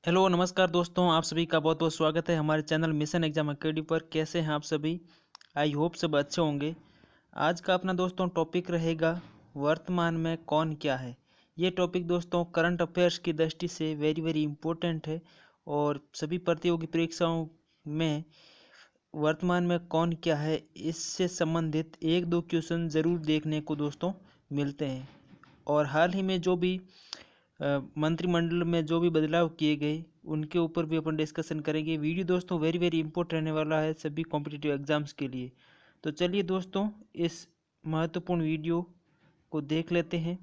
Hello नमस्कार दोस्तों, आप सभी का बहुत बहुत स्वागत है हमारे चैनल मिशन एग्जाम अकेडमी पर। कैसे हैं आप सभी? आई होप सब अच्छे होंगे। आज का अपना दोस्तों टॉपिक रहेगा वर्तमान में कौन क्या है। ये टॉपिक दोस्तों करंट अफेयर्स की दृष्टि से वेरी वेरी इम्पोर्टेंट है और सभी प्रतियोगी परीक्षाओं में वर्तमान में कौन क्या है इससे संबंधित एक दो क्वेश्चन ज़रूर देखने को दोस्तों मिलते हैं। और हाल ही में जो भी मंत्रिमंडल में जो भी बदलाव किए गए उनके ऊपर भी अपन डिस्कशन करेंगे। वीडियो दोस्तों वेरी वेरी इंपॉर्टेंट रहने वाला है सभी कॉम्पिटिटिव एग्जाम्स के लिए। तो चलिए दोस्तों इस महत्वपूर्ण वीडियो को देख लेते हैं।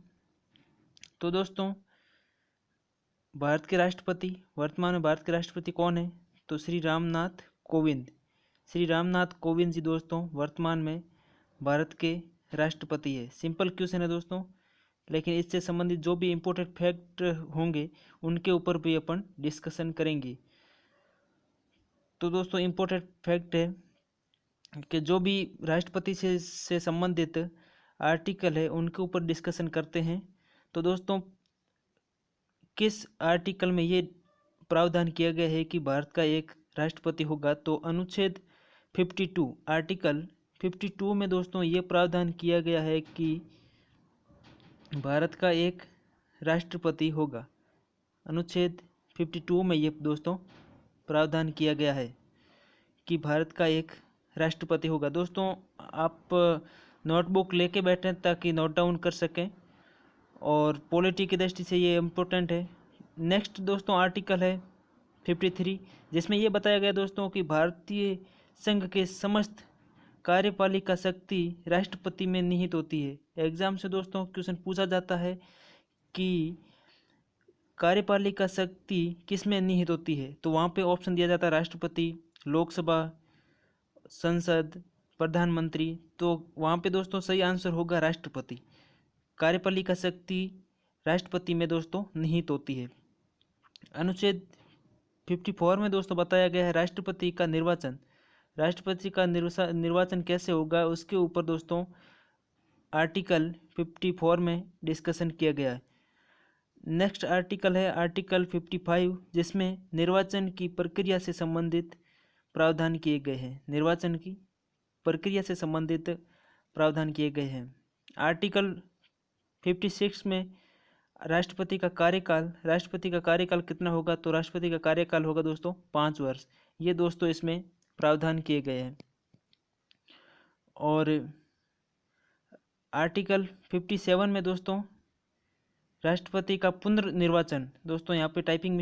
तो दोस्तों भारत के राष्ट्रपति, वर्तमान में भारत के राष्ट्रपति कौन है? तो श्री रामनाथ कोविंद। श्री रामनाथ कोविंद जी दोस्तों वर्तमान में भारत के राष्ट्रपति है। सिंपल क्वेश्चन है दोस्तों, लेकिन इससे संबंधित जो भी इम्पोर्टेंट फैक्ट होंगे उनके ऊपर भी अपन डिस्कशन करेंगे। तो दोस्तों इम्पोर्टेंट फैक्ट है कि जो भी राष्ट्रपति से संबंधित आर्टिकल है उनके ऊपर डिस्कशन करते हैं। तो दोस्तों किस आर्टिकल में ये प्रावधान किया गया है कि भारत का एक राष्ट्रपति होगा? तो अनुच्छेद 52, आर्टिकल 52 में दोस्तों ये प्रावधान किया गया है कि भारत का एक राष्ट्रपति होगा। अनुच्छेद 52 में ये दोस्तों प्रावधान किया गया है कि भारत का एक राष्ट्रपति होगा। दोस्तों आप नोटबुक लेके बैठें ताकि नोट डाउन कर सकें और पॉलिटी की दृष्टि से ये इम्पोर्टेंट है। नेक्स्ट दोस्तों आर्टिकल है 53, जिसमें ये बताया गया दोस्तों कि भारतीय संघ के समस्त कार्यपालिका शक्ति राष्ट्रपति में निहित होती है। एग्जाम से दोस्तों क्वेश्चन पूछा जाता है कि कार्यपालिका शक्ति किस में निहित होती है? तो वहाँ पे ऑप्शन दिया जाता है राष्ट्रपति, लोकसभा, संसद, प्रधानमंत्री। तो वहाँ पे दोस्तों सही आंसर होगा राष्ट्रपति। कार्यपालिका शक्ति राष्ट्रपति में दोस्तों निहित होती है। अनुच्छेद 54 में दोस्तों बताया गया है राष्ट्रपति का निर्वाचन। राष्ट्रपति का निर्वाचन कैसे होगा उसके ऊपर दोस्तों आर्टिकल 54 में डिस्कशन किया गया है। नेक्स्ट आर्टिकल है आर्टिकल 55, जिसमें निर्वाचन की प्रक्रिया से संबंधित प्रावधान किए गए हैं। निर्वाचन की प्रक्रिया से संबंधित प्रावधान किए गए हैं। आर्टिकल 56 में राष्ट्रपति का कार्यकाल कितना होगा? तो राष्ट्रपति का कार्यकाल होगा दोस्तों 5 वर्ष। ये दोस्तों इसमें प्रावधान किए गए हैं। और आर्टिकल 57 में दोस्तों राष्ट्रपति का पुनर्निर्वाचन, दोस्तों यहाँ पे टाइपिंग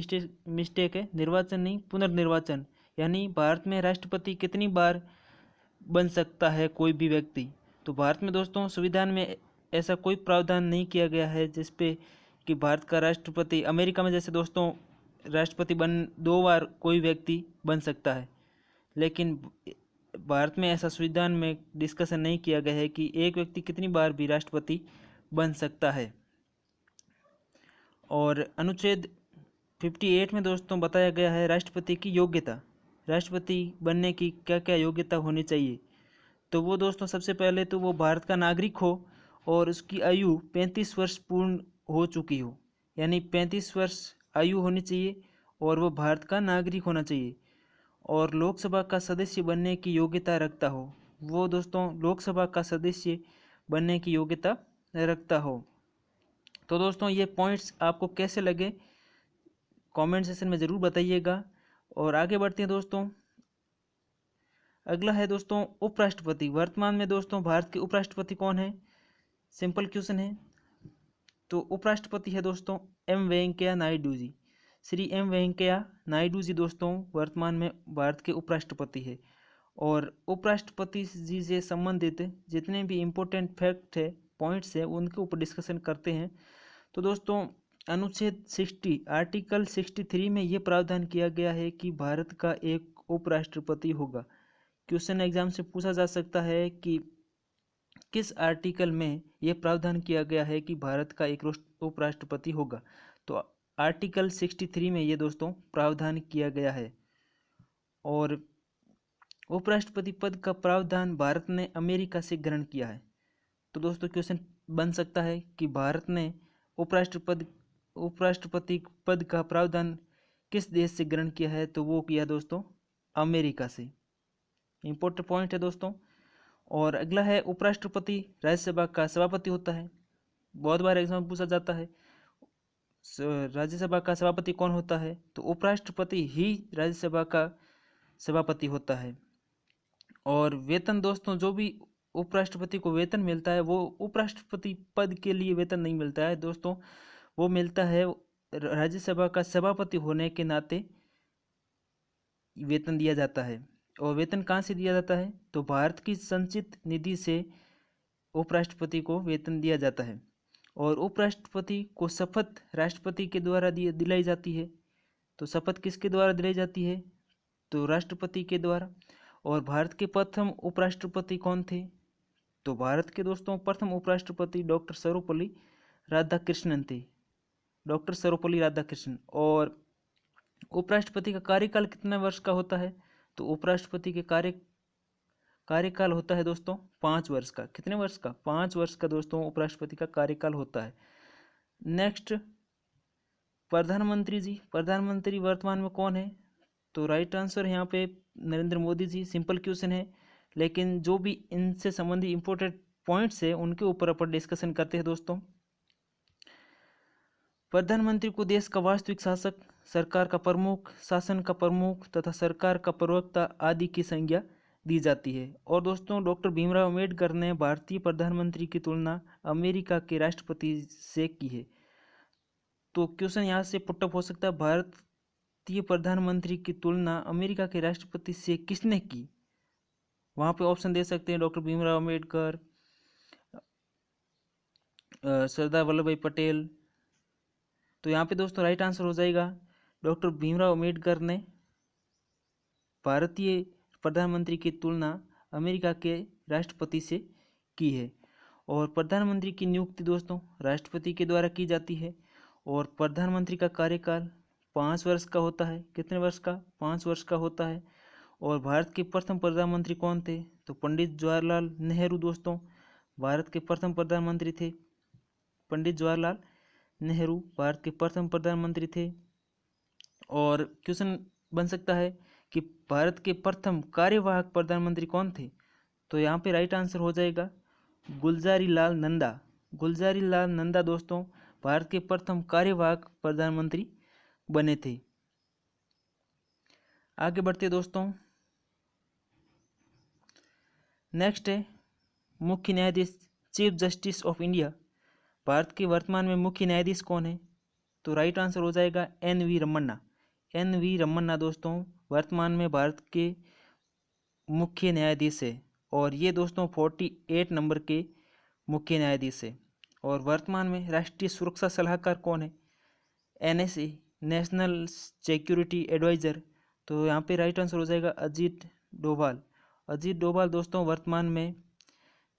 मिस्टेक है, निर्वाचन नहीं पुनर्निर्वाचन, यानी भारत में राष्ट्रपति कितनी बार बन सकता है कोई भी व्यक्ति। तो भारत में दोस्तों संविधान में ऐसा कोई प्रावधान नहीं किया गया है जिसपे कि भारत का राष्ट्रपति, अमेरिका में जैसे दोस्तों राष्ट्रपति 2 बार कोई व्यक्ति बन सकता है, लेकिन भारत में ऐसा संविधान में डिस्कशन नहीं किया गया है कि एक व्यक्ति कितनी बार भी राष्ट्रपति बन सकता है। और अनुच्छेद 58 में दोस्तों बताया गया है राष्ट्रपति की योग्यता। राष्ट्रपति बनने की क्या क्या योग्यता होनी चाहिए? तो वो दोस्तों सबसे पहले तो वो भारत का नागरिक हो और उसकी आयु 35 वर्ष पूर्ण हो चुकी हो, यानी 35 वर्ष आयु होनी चाहिए और वो भारत का नागरिक होना चाहिए। और लोकसभा का सदस्य बनने की योग्यता रखता हो, वो दोस्तों लोकसभा का सदस्य बनने की योग्यता रखता हो। तो दोस्तों ये पॉइंट्स आपको कैसे लगे कमेंट सेक्शन में ज़रूर बताइएगा। और आगे बढ़ते हैं दोस्तों। अगला है दोस्तों उपराष्ट्रपति। वर्तमान में दोस्तों भारत के उपराष्ट्रपति कौन है? सिंपल क्वेश्चन है। तो उपराष्ट्रपति है दोस्तों एम वेंकैया नायडू जी। श्री एम वेंकैया नायडू जी दोस्तों वर्तमान में भारत के उपराष्ट्रपति है। और उपराष्ट्रपति जी से संबंधित जितने भी इम्पोर्टेंट फैक्ट है, पॉइंट्स है, उनके ऊपर डिस्कशन करते हैं। तो दोस्तों अनुच्छेद 60, आर्टिकल 63 में ये प्रावधान किया गया है कि भारत का एक उपराष्ट्रपति होगा। क्वेश्चन एग्जाम से पूछा जा सकता है कि किस आर्टिकल में ये प्रावधान किया गया है कि भारत का एक उपराष्ट्रपति होगा? तो आर्टिकल 63 में ये दोस्तों प्रावधान किया गया है। और उपराष्ट्रपति पद का प्रावधान भारत ने अमेरिका से ग्रहण किया है। तो दोस्तों क्वेश्चन बन सकता है कि भारत ने उपराष्ट्रपति पद का प्रावधान किस देश से ग्रहण किया है, तो वो किया दोस्तों अमेरिका से। इंपॉर्टेंट पॉइंट है दोस्तों। और अगला है उपराष्ट्रपति राज्यसभा का सभापति होता है। बहुत बार एग्जाम में पूछा जाता है राज्यसभा का सभापति कौन होता है, तो उपराष्ट्रपति ही राज्यसभा का सभापति होता है। और वेतन दोस्तों, जो भी उपराष्ट्रपति को वेतन मिलता है वो उपराष्ट्रपति पद के लिए वेतन नहीं मिलता है दोस्तों, वो मिलता है राज्यसभा का सभापति होने के नाते वेतन दिया जाता है। और वेतन कहाँ से दिया जाता है, तो भारत की संचित निधि से उपराष्ट्रपति को वेतन दिया जाता है। और उपराष्ट्रपति को शपथ राष्ट्रपति के द्वारा दिलाई जाती है। तो शपथ किसके द्वारा दिलाई जाती है, तो राष्ट्रपति के द्वारा। और भारत के प्रथम उपराष्ट्रपति कौन थे, तो भारत के दोस्तों प्रथम उपराष्ट्रपति डॉक्टर सर्वपल्ली राधाकृष्णन थे, डॉक्टर सर्वपल्ली राधाकृष्णन। और उपराष्ट्रपति का कार्यकाल कितने वर्ष का होता है, तो उपराष्ट्रपति के कार्यकाल होता है दोस्तों 5 वर्ष का। कितने वर्ष का, 5 वर्ष का दोस्तों उपराष्ट्रपति का कार्यकाल होता है। नेक्स्ट प्रधानमंत्री जी, प्रधानमंत्री वर्तमान में कौन है, तो राइट आंसर है यहाँ पे नरेंद्र मोदी जी। सिंपल क्वेश्चन है, लेकिन जो भी इनसे संबंधी इंपॉर्टेंट पॉइंट्स है उनके ऊपर अपन डिस्कशन करते हैं दोस्तों। प्रधानमंत्री को देश का वास्तविक शासक, सरकार का प्रमुख, शासन का प्रमुख तथा सरकार का प्रवक्ता आदि की संज्ञा दी जाती है। और दोस्तों डॉक्टर भीमराव अम्बेडकर ने भारतीय प्रधानमंत्री की तुलना अमेरिका के राष्ट्रपति से की है। तो क्वेश्चन यहाँ से पुटअप हो सकता है, भारतीय प्रधानमंत्री की तुलना अमेरिका के राष्ट्रपति से किसने की। वहाँ पे ऑप्शन दे सकते हैं डॉक्टर भीमराव अम्बेडकर, सरदार वल्लभ भाई पटेल। तो यहाँ पे दोस्तों राइट आंसर हो जाएगा डॉक्टर भीमराव अम्बेडकर ने भारतीय प्रधानमंत्री की तुलना अमेरिका के राष्ट्रपति से की है। और प्रधानमंत्री की नियुक्ति दोस्तों राष्ट्रपति के द्वारा की जाती है। और प्रधानमंत्री का कार्यकाल 5 वर्ष का होता है। कितने वर्ष का, 5 वर्ष का होता है। और भारत के प्रथम प्रधानमंत्री कौन थे, तो पंडित जवाहरलाल नेहरू दोस्तों भारत के प्रथम प्रधानमंत्री थे। पंडित जवाहरलाल नेहरू भारत के प्रथम प्रधानमंत्री थे। और क्वेश्चन बन सकता है कि भारत के प्रथम कार्यवाहक प्रधानमंत्री कौन थे, तो यहाँ पे राइट आंसर हो जाएगा गुलजारी लाल नंदा। गुलजारी लाल नंदा दोस्तों भारत के प्रथम कार्यवाहक प्रधानमंत्री बने थे। आगे बढ़ते दोस्तों, नेक्स्ट है मुख्य न्यायाधीश, chief justice of India. Bharat के वर्तमान में मुख्य न्यायाधीश कौन है, तो राइट आंसर हो जाएगा एन.वी. रमन्ना। एन.वी. रमन्ना दोस्तों वर्तमान में भारत के मुख्य न्यायाधीश है। और ये दोस्तों 48 नंबर के मुख्य न्यायाधीश है। और वर्तमान में राष्ट्रीय सुरक्षा सलाहकार कौन है, एनएसए, नेशनल सिक्योरिटी एडवाइजर। तो यहाँ पे राइट आंसर हो जाएगा अजीत डोभाल। अजीत डोभाल दोस्तों वर्तमान में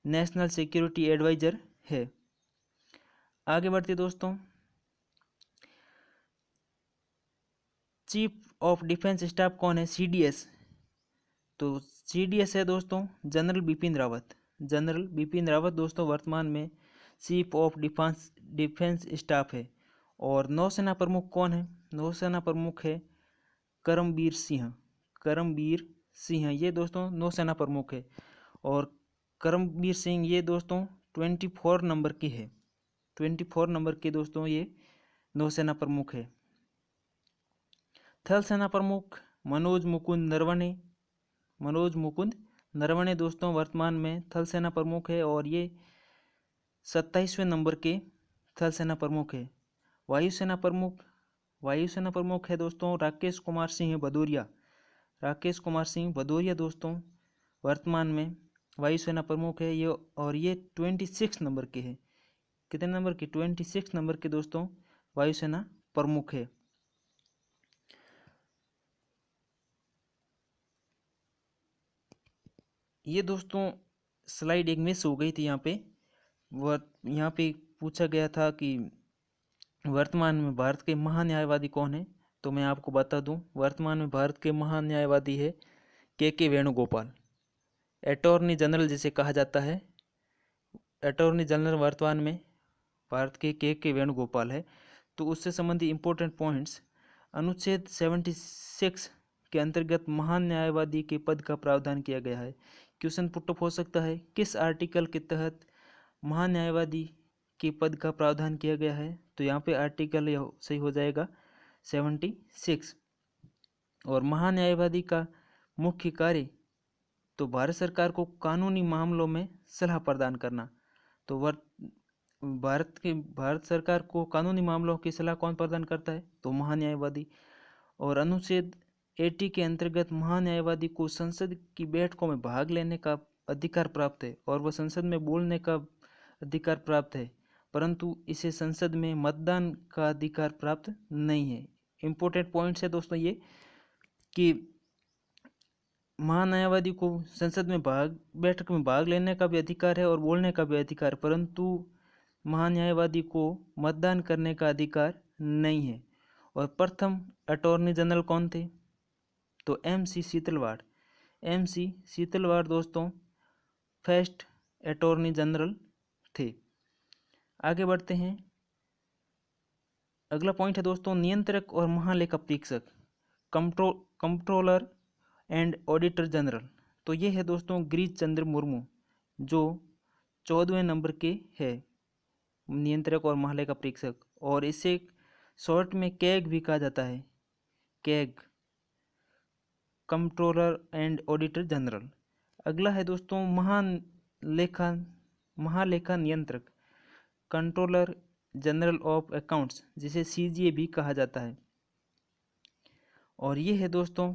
नेशनल सिक्योरिटी एडवाइजर है। आगे बढ़ते दोस्तों, चीफ ऑफ डिफेंस स्टाफ कौन है, सीडीएस। तो सीडीएस है दोस्तों जनरल बिपिन रावत। जनरल बिपिन रावत दोस्तों वर्तमान में चीफ ऑफ डिफेंस स्टाफ है। और नौसेना प्रमुख कौन है, नौसेना प्रमुख है करमबीर सिंह। करमबीर सिंह ये दोस्तों नौसेना प्रमुख है। और करमबीर सिंह ये दोस्तों 24 नंबर के है। 24 नंबर के दोस्तों ये नौसेना प्रमुख है। थल सेना प्रमुख मनोज मुकुंद नरवणे। मनोज मुकुंद नरवणे दोस्तों वर्तमान में थल सेना प्रमुख है। और ये 27वें नंबर के थल सेना प्रमुख है। वायुसेना प्रमुख है दोस्तों राकेश कुमार सिंह भदौरिया। राकेश कुमार सिंह भदौरिया दोस्तों वर्तमान में वायुसेना प्रमुख है ये। और ये 26 नंबर के है। कितने नंबर के, 26 नंबर के दोस्तों वायुसेना प्रमुख है। ये दोस्तों स्लाइड एक मिस हो गई थी यहाँ पे। यहाँ पे पूछा गया था कि वर्तमान में भारत के महान्यायवादी कौन है, तो मैं आपको बता दूं वर्तमान में भारत के महान्यायवादी है के वेणुगोपाल। अटॉर्नी जनरल जिसे कहा जाता है, अटॉर्नी जनरल वर्तमान में भारत के वेणुगोपाल है। तो उससे संबंधी इंपॉर्टेंट पॉइंट्स अनुच्छेद 76 के अंतर्गत महान न्यायवादी के पद का प्रावधान किया गया है। क्वेश्चन पुट अप हो सकता है, किस आर्टिकल के तहत महान न्यायवादी के पद का प्रावधान किया गया है? तो यहाँ पे आर्टिकल सही हो जाएगा 76। और महान न्यायवादी का मुख्य कार्य तो भारत सरकार को कानूनी मामलों में सलाह प्रदान करना। तो भारत सरकार को कानूनी मामलों की सलाह कौन प्रदान करता है? तो महान्यायवादी। और अनुच्छेद 80 के अंतर्गत महान्यायवादी को संसद की बैठकों में भाग लेने का अधिकार प्राप्त है और वह संसद में बोलने का अधिकार प्राप्त है, परंतु इसे संसद में मतदान का अधिकार प्राप्त नहीं है। इम्पोर्टेंट पॉइंट्स है दोस्तों ये कि महान्यायवादी को संसद में बैठक में भाग लेने का भी अधिकार है और बोलने का भी अधिकार, परंतु महान्यायवादी को मतदान करने का अधिकार नहीं है। और प्रथम अटॉर्नी जनरल कौन थे? तो MC शीतलवाड़। MC शीतलवाड़ दोस्तों फर्स्ट अटॉर्नी जनरल थे। आगे बढ़ते हैं। अगला पॉइंट है दोस्तों नियंत्रक और महालेखा परीक्षक, कंट्रोलर एंड ऑडिटर जनरल। तो ये है दोस्तों गिरीश चंद्र मुर्मू जो 14वें नंबर के है नियंत्रक और महालेखा परीक्षक, और इसे शॉर्ट में कैग भी कहा जाता है, CAG, controller and auditor general. अगला है दोस्तों महालेखा नियंत्रक, कंट्रोलर जनरल ऑफ अकाउंट्स, जिसे CGA भी कहा जाता है। और ये है दोस्तों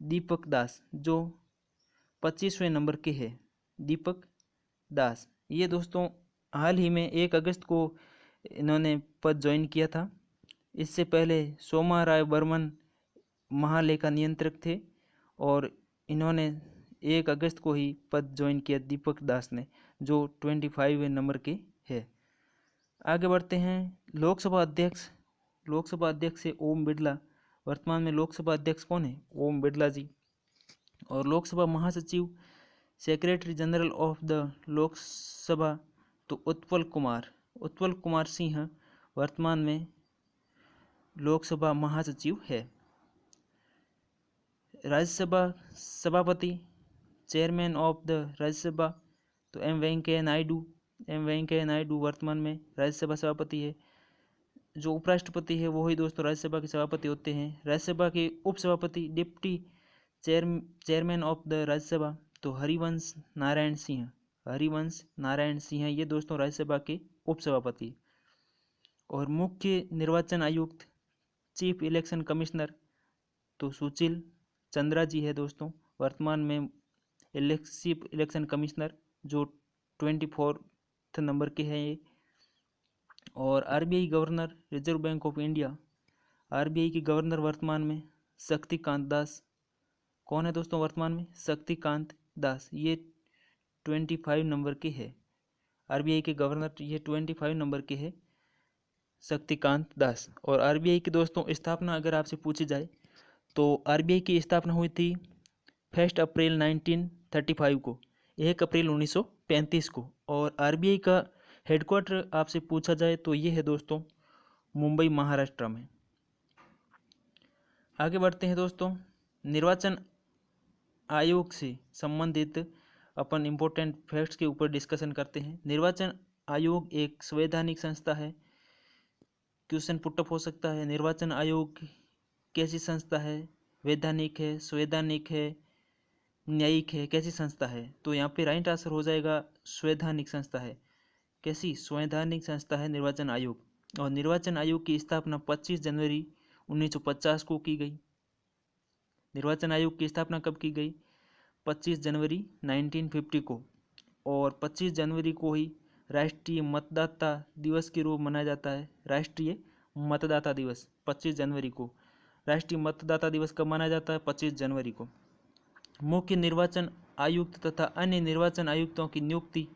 दीपक दास जो 25वें नंबर के है, दीपक दास। ये दोस्तों हाल ही में 1 अगस्त को इन्होंने पद ज्वाइन किया था। इससे पहले सोमा राय बर्मन महालेखा नियंत्रक थे और इन्होंने 1 अगस्त को ही पद ज्वाइन किया दीपक दास ने, जो 25वें नंबर के है। आगे बढ़ते हैं। लोकसभा अध्यक्ष से ओम बिरला। वर्तमान में लोकसभा अध्यक्ष कौन है? ओम बिरला जी। और लोकसभा महासचिव secretary general of the Lok Sabha तो उत्पल कुमार सिंह वर्तमान में लोकसभा महासचिव है। राज्यसभा सभापति चेयरमैन ऑफ द राज्यसभा तो एम वेंकैया नायडू वर्तमान में राज्यसभा सभापति है। जो उपराष्ट्रपति है वो ही दोस्तों राज्यसभा के सभापति होते हैं। राज्यसभा के उपसभापति deputy chairman of the Rajya Sabha तो हरिवंश नारायण सिंह ये दोस्तों राज्यसभा के उपसभापति। और मुख्य निर्वाचन आयुक्त चीफ इलेक्शन कमिश्नर तो सुशील चंद्रा जी है दोस्तों, वर्तमान में चीफ इलेक्शन कमिश्नर जो 24 नंबर के हैं ये। और RBI governor, reserve bank of India, RBI के गवर्नर वर्तमान में शक्तिकांत दास। कौन है दोस्तों वर्तमान में? शक्तिकांत दास। ये 25 नंबर के है। RBI के गवर्नर ये 25 नंबर के है, शक्तिकांत दास। और RBI की दोस्तों स्थापना अगर आपसे पूछी जाए तो RBI की स्थापना हुई थी 1 अप्रैल 1935 को, 1 अप्रैल 1935 को। और RBI का हेडक्वार्टर आपसे पूछा जाए तो ये है दोस्तों मुंबई, महाराष्ट्र में। आगे बढ़ते हैं दोस्तों। निर्वाचन आयोग से संबंधित अपन इम्पोर्टेंट फैक्ट्स के ऊपर डिस्कशन करते हैं। निर्वाचन आयोग एक संवैधानिक संस्था है। क्वेश्चन पुटअप हो सकता है, निर्वाचन आयोग कैसी संस्था है? वैधानिक है, संवैधानिक है, न्यायिक है, कैसी संस्था है? तो यहाँ पे राइट आंसर हो जाएगा संवैधानिक संस्था है। कैसी? संवैधानिक संस्था है निर्वाचन आयोग। और निर्वाचन आयोग की स्थापना 25 जनवरी 1950 को की गई। निर्वाचन आयोग की स्थापना कब की गई? 25 जनवरी 1950 को। और 25 जनवरी को ही राष्ट्रीय मतदाता दिवस के रूप मनाया जाता है। राष्ट्रीय मतदाता दिवस 25 जनवरी को। राष्ट्रीय मतदाता दिवस कब मनाया जाता है? 25 जनवरी को। मुख्य निर्वाचन आयुक्त तथा अन्य निर्वाचन आयुक्तों की नियुक्ति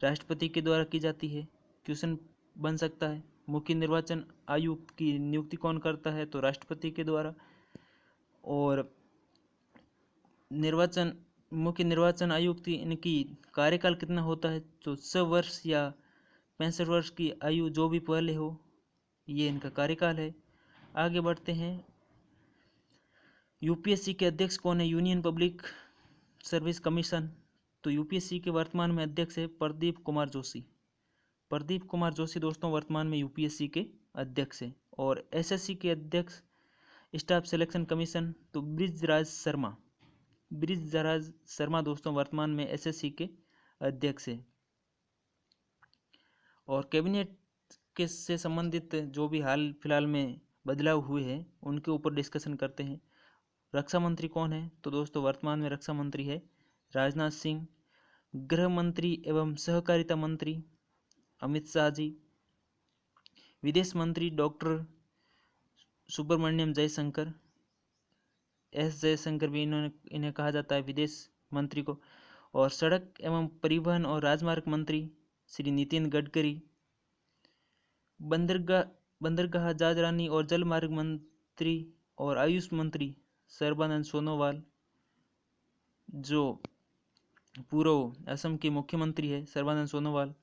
राष्ट्रपति के द्वारा की जाती है। क्वेश्चन बन सकता है, मुख्य निर्वाचन आयुक्त की नियुक्ति कौन करता है? तो राष्ट्रपति के द्वारा। और मुख्य निर्वाचन आयुक्त इनकी कार्यकाल कितना होता है? तो 100 वर्ष या 65 वर्ष की आयु जो भी पहले हो, ये इनका कार्यकाल है। आगे बढ़ते हैं। यूपीएससी के अध्यक्ष कौन है? Union public service commission. तो यूपीएससी के वर्तमान में अध्यक्ष है प्रदीप कुमार जोशी। प्रदीप कुमार जोशी दोस्तों वर्तमान में यूपीएससी के अध्यक्ष हैं। और एसएससी के अध्यक्ष स्टाफ सिलेक्शन कमीशन, तो ब्रिजराज शर्मा दोस्तों वर्तमान में एसएससी के अध्यक्ष हैं। और कैबिनेट के से संबंधित जो भी हाल फिलहाल में बदलाव हुए हैं उनके ऊपर डिस्कशन करते हैं। रक्षा मंत्री कौन है? तो दोस्तों वर्तमान में रक्षा मंत्री है राजनाथ सिंह। गृह मंत्री एवं सहकारिता मंत्री अमित शाह जी। विदेश मंत्री डॉक्टर सुब्रमण्यम जयशंकर, एस जयशंकर भी इन्हें कहा जाता है विदेश मंत्री को। और सड़क एवं परिवहन और राजमार्ग मंत्री श्री नितिन गडकरी। बंदरगाह जहाजरानी और जल मार्ग मंत्री और आयुष मंत्री सर्बानंद सोनोवाल, जो पूर्व असम के मुख्यमंत्री है सर्बानंद सोनोवाल।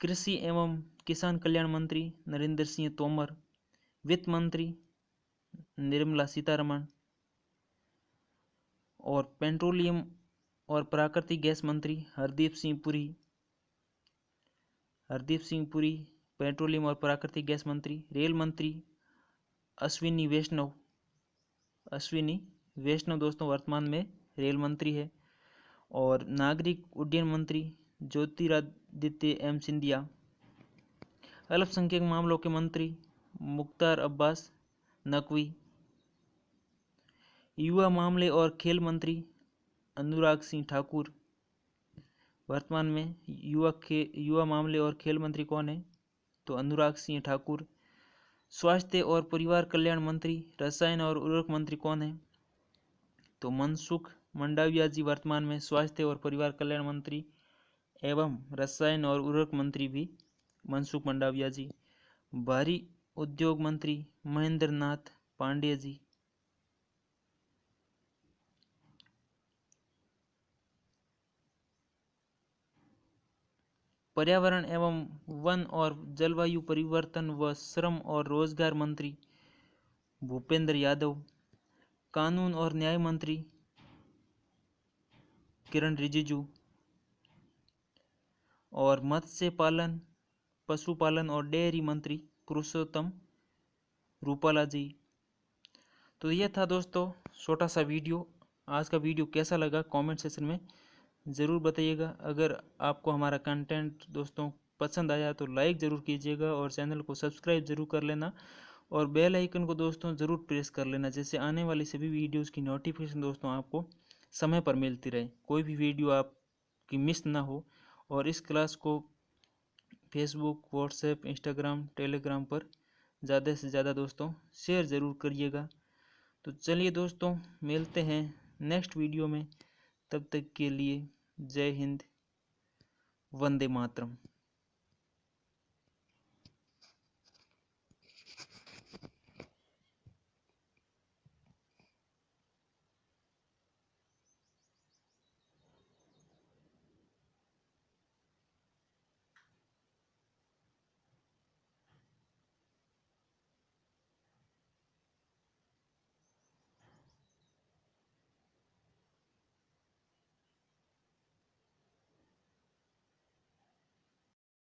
कृषि एवं किसान कल्याण मंत्री नरेंद्र सिंह तोमर। वित्त मंत्री निर्मला सीतारमण। और पेट्रोलियम और प्राकृतिक गैस मंत्री हरदीप सिंह पुरी पेट्रोलियम और प्राकृतिक गैस मंत्री। रेल मंत्री अश्विनी वैष्णव दोस्तों वर्तमान में रेल मंत्री है। और नागरिक उड्डयन मंत्री ज्योतिरादित्य एम सिंधिया। अल्पसंख्यक मामलों के मंत्री मुख्तार अब्बास नकवी। युवा मामले और खेल मंत्री अनुराग सिंह ठाकुर। वर्तमान में युवा मामले और खेल मंत्री कौन है? तो अनुराग सिंह ठाकुर। स्वास्थ्य और परिवार कल्याण मंत्री रसायन और उर्वरक मंत्री कौन है? तो मनसुख मंडाविया जी वर्तमान में स्वास्थ्य और परिवार कल्याण मंत्री एवं रसायन और उर्वरक मंत्री भी मनसुख मंडाविया जी। भारी उद्योग मंत्री महेंद्र नाथ पांडेय जी। पर्यावरण एवं वन और जलवायु परिवर्तन व श्रम और रोजगार मंत्री भूपेंद्र यादव। कानून और न्याय मंत्री किरण रिजिजू। और मत्स्य पालन, पशुपालन और डेयरी मंत्री पुरुषोत्तम रूपाला जी। तो यह था दोस्तों छोटा सा वीडियो। आज का वीडियो कैसा लगा कमेंट सेक्शन में ज़रूर बताइएगा। अगर आपको हमारा कंटेंट दोस्तों पसंद आया तो लाइक ज़रूर कीजिएगा और चैनल को सब्सक्राइब ज़रूर कर लेना और बेल आइकन को दोस्तों ज़रूर प्रेस कर लेना, जैसे आने वाली सभी वीडियोस की नोटिफिकेशन दोस्तों आपको समय पर मिलती रहे, कोई भी वीडियो आपकी मिस ना हो। और इस क्लास को फेसबुक, व्हाट्सएप, इंस्टाग्राम, टेलीग्राम पर ज़्यादा से ज़्यादा दोस्तों शेयर ज़रूर करिएगा। तो चलिए दोस्तों मिलते हैं नेक्स्ट वीडियो में, तब तक के लिए जय हिंद, वंदे मातरम।